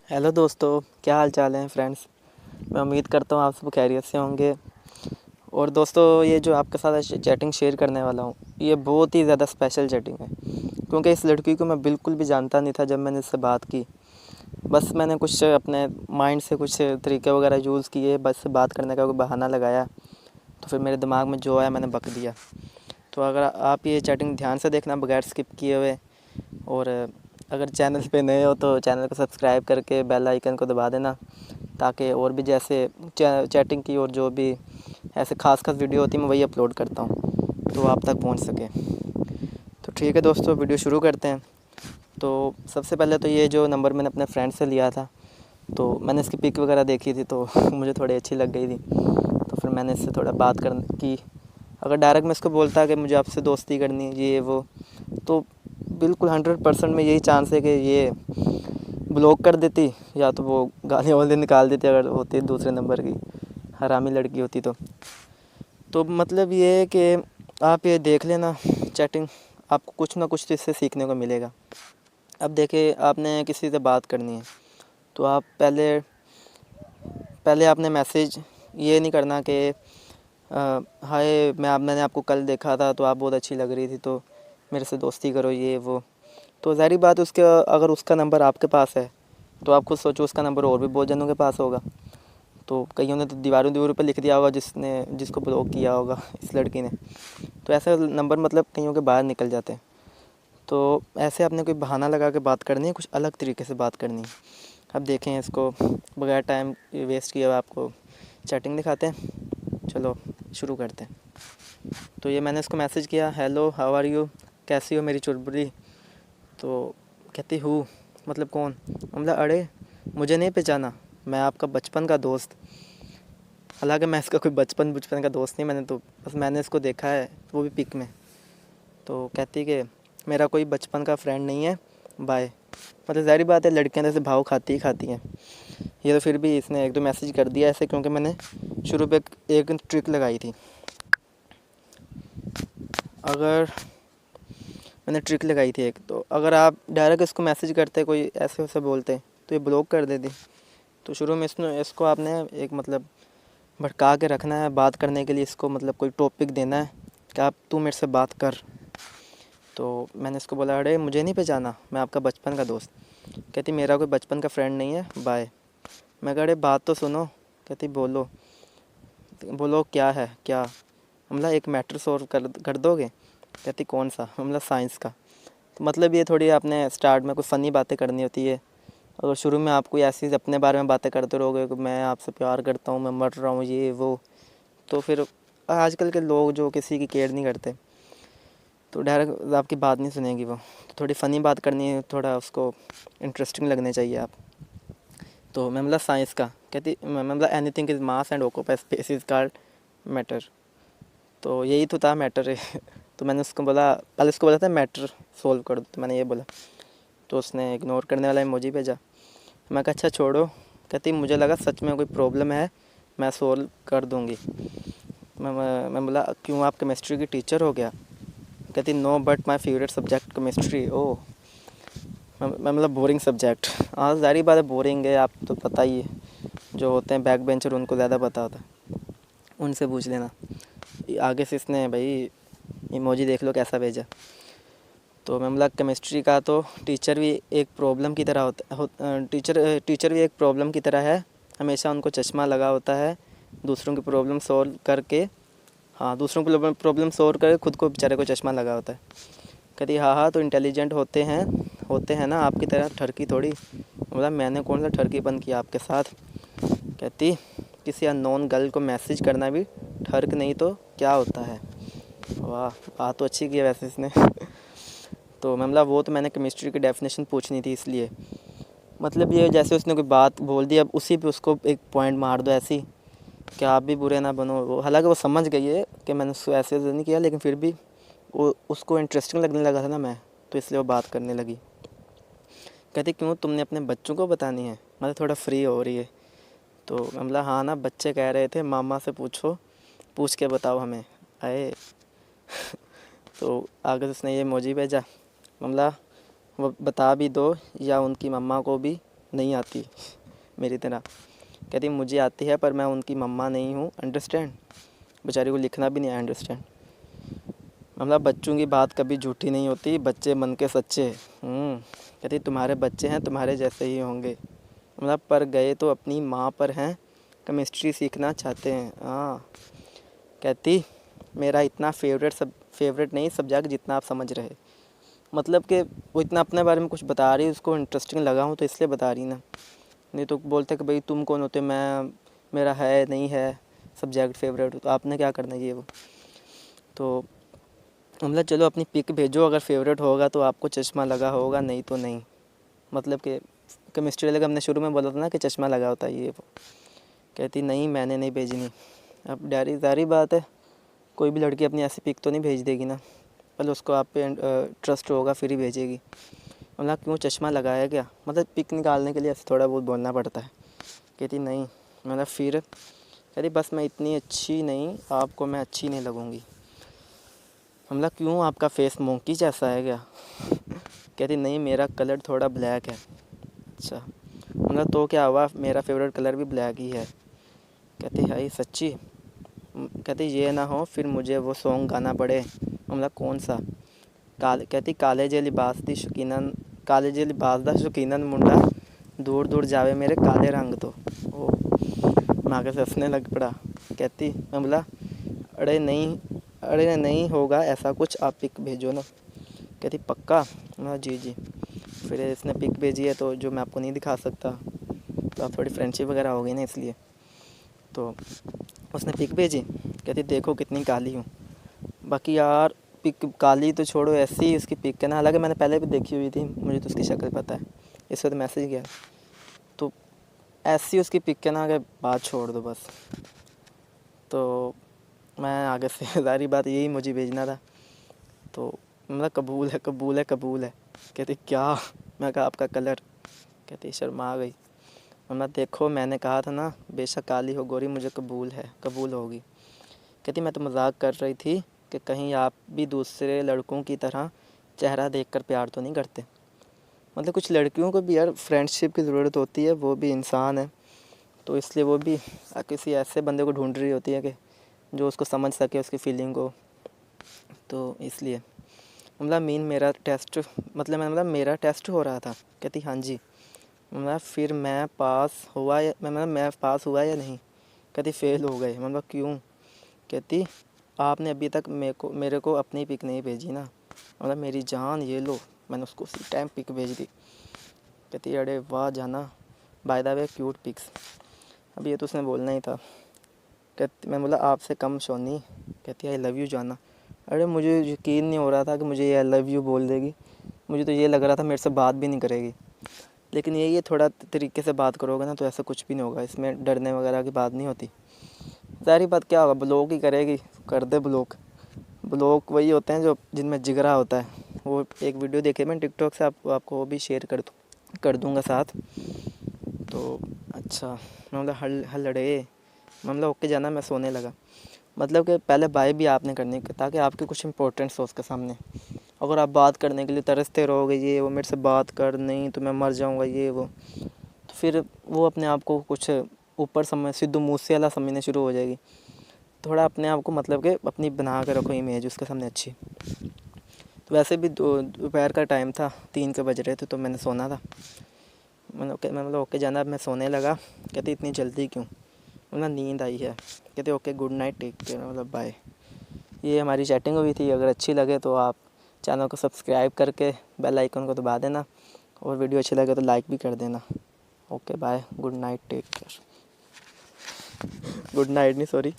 Hello दोस्तों, क्या हाल चाल है फ्रेंड्स। मैं उम्मीद करता हूँ आप सब खैरियत से होंगे। और दोस्तों, ये जो आपके साथ आज चैटिंग शेयर करने वाला हूँ, ये बहुत ही ज़्यादा स्पेशल चैटिंग है, क्योंकि इस लड़की को मैं बिल्कुल भी जानता नहीं था। जब मैंने इससे बात की, बस मैंने कुछ अपने माइंड से कुछ तरीके वगैरह यूज़ किए, बस बात करने का कोई बहाना लगाया, तो फिर मेरे दिमाग में जो आया मैंने बक दिया। तो अगर आप ये चैटिंग ध्यान से देखना बगैर स्किप किए हुए, और अगर चैनल पे नए हो तो चैनल को सब्सक्राइब करके बेल आइकन को दबा देना, ताकि और भी जैसे चैटिंग की और जो भी ऐसे खास वीडियो होती है मैं वही अपलोड करता हूँ, तो आप तक पहुँच सके। तो ठीक है दोस्तों, वीडियो शुरू करते हैं। तो सबसे पहले तो ये जो नंबर मैंने अपने फ्रेंड से लिया था, तो मैंने इसकी पिक वगैरह देखी थी, तो मुझे थोड़ी अच्छी लग गई थी। तो फिर मैंने इससे थोड़ा बात कर की। अगर डायरेक्ट मैं इसको बोलता कि मुझे आपसे दोस्ती करनी है ये वो, तो बिल्कुल 100% में यही चांस है कि ये ब्लॉक कर देती, या तो वो गालियाँ वाली निकाल देती अगर होती दूसरे नंबर की हरामी लड़की होती तो मतलब ये है कि आप ये देख लेना चैटिंग, आपको कुछ ना कुछ तो इससे सीखने को मिलेगा। अब देखिए, आपने किसी से बात करनी है तो आप पहले पहले आपने मैसेज ये नहीं करना कि हाय मैंने आपको कल देखा था तो आप बहुत अच्छी लग रही थी, तो मेरे से दोस्ती करो ये वो। तो ज़ाहिर बात है, उसके अगर उसका नंबर आपके पास है तो आप खुद सोचो उसका नंबर और भी बहुत जनों के पास होगा। तो कईयों ने तो दीवारों दीवारों पर लिख दिया होगा जिसको ब्लॉक किया होगा इस लड़की ने। तो ऐसे नंबर मतलब कईयों के बाहर निकल जाते हैं। तो ऐसे आपने कोई बहाना लगा के बात करनी है, कुछ अलग तरीके से बात करनी है। अब देखें, इसको बगैर टाइम वेस्ट किए हुए आपको चैटिंग दिखाते हैं। चलो शुरू करते हैं। तो ये मैंने इसको मैसेज किया, हेलो हाउ आर यू, कैसी हो मेरी चुलबुली। तो कहती हूँ मतलब कौन, मतलब अरे मुझे नहीं पहचाना, मैं आपका बचपन का दोस्त। हालांकि मैं इसका कोई बचपन का दोस्त नहीं, मैंने इसको देखा है, वो भी पिक में। तो कहती कि मेरा कोई बचपन का फ्रेंड नहीं है, बाय। मतलब ज़ाहिर बात है, लड़कियां तो ऐसे भाव खाती ही खाती हैं। ये तो फिर भी इसने एक दो मैसेज कर दिया ऐसे, क्योंकि मैंने शुरू पे एक ट्रिक लगाई थी। अगर मैंने ट्रिक लगाई थी एक, तो अगर आप डायरेक्ट इसको मैसेज करते कोई ऐसे वैसे बोलते तो ये ब्लॉक कर देती। तो शुरू में इसको आपने एक मतलब भड़का के रखना है बात करने के लिए। इसको मतलब कोई टॉपिक देना है कि आप तू मेरे से बात कर। तो मैंने इसको बोला, अरे मुझे नहीं पहचाना, मैं आपका बचपन का दोस्त। कहती मेरा कोई बचपन का फ्रेंड नहीं है, बाय। मैं कहा अरे बात तो सुनो। कहती बोलो बोलो क्या है क्या, मतलब एक मैटर सॉल्व कर दोगे। कहती कौन सा, मतलब साइंस का। तो मतलब ये थोड़ी आपने स्टार्ट में कुछ फ़नी बातें करनी होती है। अगर शुरू में आप कोई ऐसी अपने बारे में बातें करते रहोगे कि मैं आपसे प्यार करता हूँ, मैं मर रहा हूँ ये वो, तो फिर आजकल के लोग जो किसी की केयर नहीं करते, तो डायरेक्ट आपकी बात नहीं सुनेगी वो। तो थोड़ी फ़नी बात करनी है, थोड़ा उसको इंटरेस्टिंग लगने चाहिए आप। तो मैं मतलब साइंस का। कहती मैं मतलब anything is mass and occupy space is called matter. तो यही तो था मैटर है। तो मैंने उसको बोला, पहले उसको बोला था मैटर सोल्व कर दो, तो मैंने ये बोला। तो उसने इग्नोर करने वाला इमोजी भेजा। मैं कहा अच्छा छोड़ो। कहती मुझे लगा सच में कोई प्रॉब्लम है, मैं सोल्व कर दूँगी। मैं बोला क्यों, आप केमिस्ट्री की टीचर हो गया। कहती no but my favourite subject chemistry. Oh, मैं मतलब बोरिंग सब्जेक्ट। हाँ ज़ाहिर बात है बोरिंग है, आप तो पता ही है, जो होते हैं बैक बेंचर उनको ज़्यादा पता होता है, उनसे पूछ लेना। आगे से इसने भाई इमोजी देख लो कैसा भेजा। तो मैं मतलब केमिस्ट्री का तो टीचर भी एक प्रॉब्लम की तरह टीचर भी एक प्रॉब्लम की तरह है। हमेशा उनको चश्मा लगा होता है दूसरों की प्रॉब्लम सॉल्व करके। हाँ, दूसरों की प्रॉब्लम सॉल्व करके खुद को बेचारे को चश्मा लगा होता है। कहती हाँ हाँ, तो इंटेलिजेंट होते हैं ना आपकी तरह, ठरकी थोड़ी। मतलब मैंने कौन सा ठरकीपन किया आपके साथ। कहती किसी अननोन गर्ल को मैसेज करना भी ठर्क नहीं तो क्या होता है। वाह, बात तो अच्छी की है वैसे इसने। तो मतलब वो तो मैंने केमिस्ट्री की डेफिनेशन पूछनी थी इसलिए। मतलब ये जैसे उसने कोई बात बोल दी, अब उसी पे उसको एक पॉइंट मार दो ऐसी कि आप भी बुरे ना बनो। वो हालांकि वो समझ गई है कि मैंने उसको ऐसे नहीं किया, लेकिन फिर भी वो उसको इंटरेस्टिंग लगने लगा था ना मैं, तो इसलिए वो बात करने लगी। कहती क्यों, तुमने अपने बच्चों को बतानी है, मतलब थोड़ा फ्री हो रही है। तो मतलब हाँ ना, बच्चे कह रहे थे मामा से पूछो, पूछ के बताओ हमें आए। तो आगे से उसने ये इमोजी भेजा, मतलब वो बता भी दो या उनकी मम्मा को भी नहीं आती मेरी तरह। कहती मुझे आती है पर मैं उनकी मम्मा नहीं हूँ, अंडरस्टैंड। बेचारी को लिखना भी नहीं आया अंडरस्टैंड। मतलब बच्चों की बात कभी झूठी नहीं होती, बच्चे मन के सच्चे। कहती तुम्हारे बच्चे हैं, तुम्हारे जैसे ही होंगे। मतलब पर गए तो अपनी माँ पर हैं, केमिस्ट्री सीखना चाहते हैं। हाँ, कहती मेरा इतना फेवरेट नहीं सब्जेक्ट जितना आप समझ रहे। मतलब कि वो इतना अपने बारे में कुछ बता रही है, उसको इंटरेस्टिंग लगा हूँ तो इसलिए बता रही ना। नहीं तो बोलते कि भाई तुम कौन होते, मैं मेरा है नहीं है सब्जेक्ट फेवरेट, तो आपने क्या करना ये वो। तो मतलब चलो अपनी पिक भेजो, अगर फेवरेट होगा तो आपको चश्मा लगा होगा, नहीं तो नहीं। मतलब कि केमिस्ट्री लगा, हमने शुरू में बोला था ना कि चश्मा लगा होता है ये वो। कहती नहीं मैंने नहीं भेजनी। अब जारी बात है, कोई भी लड़की अपनी ऐसी पिक तो नहीं भेज देगी ना, पहले उसको आप पे ट्रस्ट होगा फिर ही भेजेगी। मतलब क्यों चश्मा लगाया क्या, मतलब पिक निकालने के लिए ऐसे थोड़ा बहुत बोलना पड़ता है। कहती नहीं, मतलब फिर कहती बस मैं इतनी अच्छी नहीं, आपको मैं अच्छी नहीं लगूँगी। मतलब क्यों आपका फेस मोंकी जैसा है क्या। कहती नहीं मेरा कलर थोड़ा ब्लैक है। अच्छा, मतलब तो क्या हुआ, मेरा फेवरेट कलर भी ब्लैक ही है। कहती है सच्ची। कहती ये ना हो फिर मुझे वो सॉन्ग गाना पड़े। मतलब कौन सा। कहती काले जे लिबास दी शौकीनन, काले जे लिबास दा शौकीनन मुंडा, दूर दूर जावे मेरे काले रंग तो। ओ, मैं आगे से हंसने लग पड़ा। कहती मैं बोला अरे नहीं होगा ऐसा कुछ, आप पिक भेजो ना। कहती पक्का। हाँ जी जी। फिर इसने पिक भेजी है तो जो मैं आपको नहीं दिखा सकता, तो आप थोड़ी फ्रेंडशिप वगैरह हो गई ना इसलिए। तो उसने पिक भेजी, कहती देखो कितनी काली हूँ। बाकी यार पिक काली तो छोड़ो, ऐसी ही उसकी पिक है ना, हालांकि मैंने पहले भी देखी हुई थी, मुझे तो उसकी शक्ल पता है, इससे तो मैसेज किया। तो ऐसी उसकी पिक है ना कि बात छोड़ दो बस। तो मैं आगे से सारी बात यही मुझे भेजना था। तो मतलब कबूल है कबूल है कबूल है। कहती क्या, मैं कहा आपका कलर। कहती शर्मा आ गई। मतलब देखो मैंने कहा था ना, बेशक काली हो गोरी मुझे कबूल है, कबूल होगी। कहती मैं तो मजाक कर रही थी कि कहीं आप भी दूसरे लड़कों की तरह चेहरा देखकर प्यार तो नहीं करते। मतलब कुछ लड़कियों को भी यार फ्रेंडशिप की ज़रूरत होती है, वो भी इंसान है, तो इसलिए वो भी किसी ऐसे बंदे को ढूंढ रही होती है कि जो उसको समझ सके, उसकी फीलिंग को। तो इसलिए मतलब मेरा टेस्ट, मतलब मेरा टेस्ट हो रहा था। कहती हाँ जी। मतलब फिर मैं पास हुआ या मैं पास हुआ या नहीं। कहती फेल हो गए। मतलब क्यों। कहती आपने अभी तक मेरे को अपनी पिक नहीं भेजी ना। मतलब मेरी जान ये लो, मैंने उसको उसी टाइम पिक भेज दी। कहती अरे वाह जाना, by the way cute pics. अब ये तो उसने बोलना ही था। कहती मैं बोला आपसे कम सोनी। कहती आई लव यू जाना। अरे मुझे यकीन नहीं हो रहा था कि मुझे ये आई लव यू बोल देगी। मुझे तो ये लग रहा था मेरे से बात भी नहीं करेगी। लेकिन यही है, थोड़ा तरीके से बात करोगे ना तो ऐसा कुछ भी नहीं होगा, इसमें डरने वगैरह की बात नहीं होती। सारी बात क्या होगा, ब्लॉक ही करेगी, कर दे ब्लॉक। ब्लॉक वही होते हैं जो जिनमें जिगरा होता है। वो एक वीडियो देखे मैं टिकटॉक से, आपको वो भी शेयर कर दूँगा साथ। तो अच्छा, मतलब हल हल लड़े, मतलब ओके जाना, मैं सोने लगा। मतलब कि पहले बाय भी आपने करनी ताकि आपके कुछ इंपॉर्टेंट्स हो उसके सामने। अगर आप बात करने के लिए तरसते रहोगे, ये वो मेरे से बात कर, नहीं तो मैं मर जाऊंगा ये वो, तो फिर वो अपने आप को कुछ ऊपर समझ, सिद्धू मूसे वाला समझने शुरू हो जाएगी। थोड़ा अपने आप को मतलब कि अपनी बना कर रखो इमेज उसके सामने अच्छी। तो वैसे भी दोपहर का टाइम था, 3 के बज रहे थे, तो मैंने सोना था। मैं ओके जाना, अब मैं सोने लगा। कहती इतनी जल्दी क्यों। मतलब नींद आई है। कहते okay good night take care, मतलब बाय। ये हमारी चैटिंग हुई थी। अगर अच्छी लगे तो आप चैनल को सब्सक्राइब करके बेल आइकन को दबा देना, और वीडियो अच्छी लगे तो लाइक भी कर देना। Okay bye, good night take care. Good night नहीं, सॉरी।